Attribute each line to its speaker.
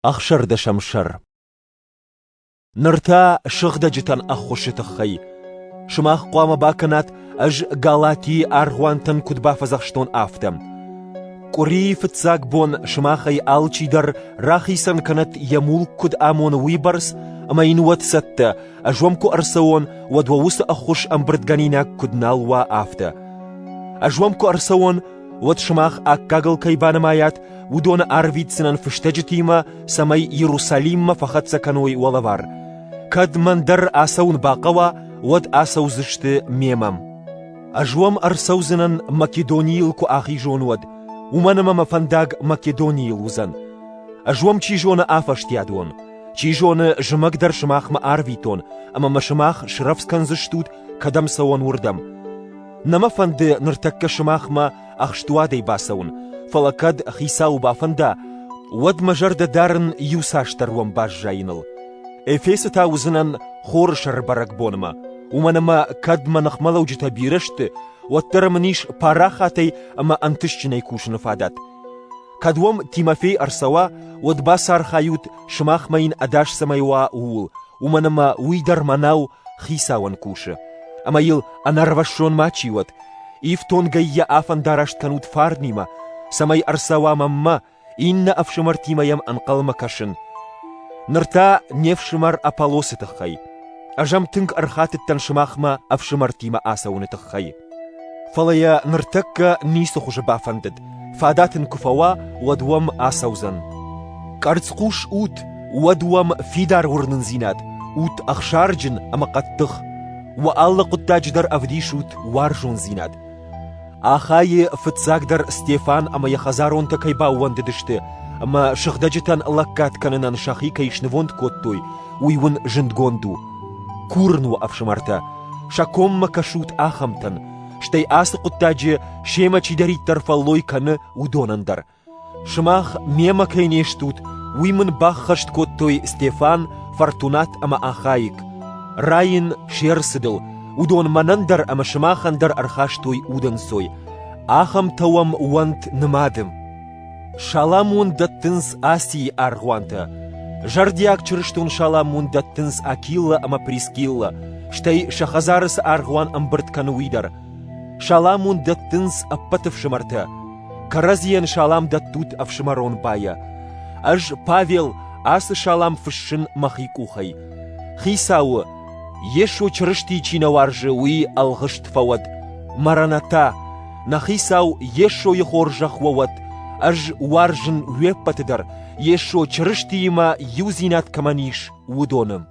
Speaker 1: أخشر دشمشر نرتا شغدة جتن أخوش تخي شماخ قوام باكنات أج غالاتي أرغوانتن كدبا فزخشتون آفتم قري فتساق بون شماخي آلچي در راخيسن كانت يمول كد آمون ويبرس أما ينوات ستة أجوامكو أرسوون ودووست أخوش أمبردغانينا كد نالوا آفته أجوامكو أرسوون ود شماخ أكاغل كيبان مايات ودون أرويد سنن فشتجتيما سمي يروساليم فخد سكنوي ولوار كد من در آسون باقوا ود آسو زشت ميمم أجوام أرسوزنن مكيدونيل كو آخي جون ود ومنما مفنداغ مكيدونيل وزن أجوام چي جون آفشتيادون چي جون جمك در شماخ ما أرويتون أما ما شماخ شرفسكن زشتود كدم سوون وردم نما فند نرتك شماخ ما أخشتوادي باسون فلكد خيساو بافندا ود مجرد دارن يوساشتر وم باش جاينل إفيس تاوزنن خور شربرك بونما ومنما كد منخملو جتا بيرشت وترمنيش باراخاتي أما أنتشجني كوش نفادات كدوم تيمافي أرسوا ود باسار خايوت شماخ مين أداش سمايوا أول ومنما ويدر مناو خيساون كوش أما يل أناروشون ماتشيوت إفتون جاية آفن دارشت كانوت فارنيما سماي أرسوا مما إن أفشمرتيما يم أنقل مكاشن نرتا نيفشمر أبالوس تخي أجام تنك أرخات التنشماخما أفشمرتيما آسون تخي فليا نرتك نيسو خوش بافندد فادات كفوا ودوم آسوزن كارتسقوش أوت ودوم فيدار ورننزينات أوت أخشارجن أما قدتخ وآل قداج در أفديشوت وارجون زينات آخاي فتزاق در ستيفان أما يخزارون تكيبا وانددشت أما شخدجتان لكات كاننان شاخي كيشنفوند كوتوي ويون جندگوندو كورنو أفشمارتا شاكوم مكاشوت آخمتن شتي آس قداج شيما چي داري ترفالوي كان ودونندر شماخ ميما كينيشتوت ويمن باخشت كوتوي ستيفان فارتونات أما آخايك راين شيرسدل ودون منندر أما شماخندر أرخاشتوي ودنسوي آخم توم وانت نمادم شالامون دتنس آسي أرغوانتا جردياك چرشتون شالامون دتنس أكيلا أما بريسكيلا شتي شخزارس أرغوان أمبرت كانويدر شالامون دتنس أبتف شمرتا كرزيان شالام دتوت أفشمرون بايا أج بافيل آس شالام فشن مخيكوخي خيساو يشو چرشتي چينوارج وي الغشت فود مرانتا نخيساو يشو يخورجخ وود أج وارجن ويبتدر يشو چرشتي ما يوزينات كمانيش ودونم